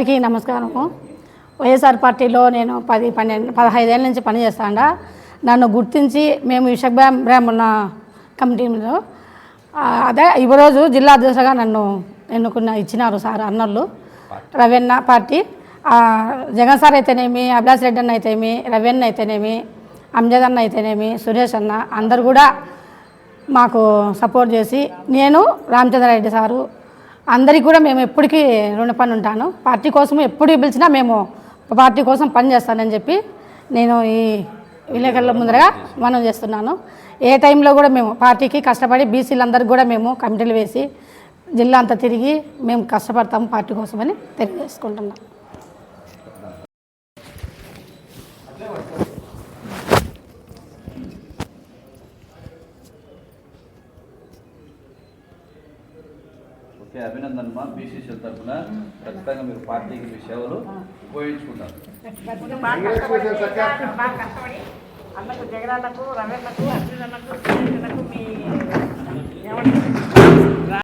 అందరికీ నమస్కారము. వైఎస్ఆర్ పార్టీలో నేను 15 ఏళ్ళ నుంచి పనిచేస్తాను. నన్ను గుర్తించి మేము విశాఖ బ్రాహ్మణ కమిటీలో అదే ఈరోజు జిల్లా అధ్యక్షుడిగా నన్ను ఇచ్చినారు సార్ అన్నోళ్ళు. రవీణ పార్టీ జగన్ సార్ అయితేనేమి, అభిలాష్ రెడ్డి అన్న అయితేనేమి, రవీణ అయితేనేమి, అంజద్ అన్న అయితేనేమి, సురేష్ అన్న అందరు కూడా మాకు సపోర్ట్ చేసి, నేను రామచంద్రారెడ్డి సారు అందరికీ కూడా మేము ఎప్పటికీ రుణపడి ఉంటాను. పార్టీ కోసం ఎప్పుడు పిలిచినా మేము పార్టీ కోసం పని చేస్తానని చెప్పి నేను ఈ విలేకరుల ముందరగా మనం చేస్తున్నాను. ఏ టైంలో కూడా మేము పార్టీకి కష్టపడి బీసీలందరికీ కూడా మేము కమిటీలు వేసి జిల్లా అంతా తిరిగి మేము కష్టపడతాము పార్టీ కోసమని తెలియజేసుకుంటున్నాం. అభినందనమ్మా. బీసీసీ తరఫున ఖచ్చితంగా మీరు పార్టీకి మీ సేవలు ఉపయోగించుకుంటారు. జగనన్నకు, రమేష్కు, అర్జునన్నకు, మీ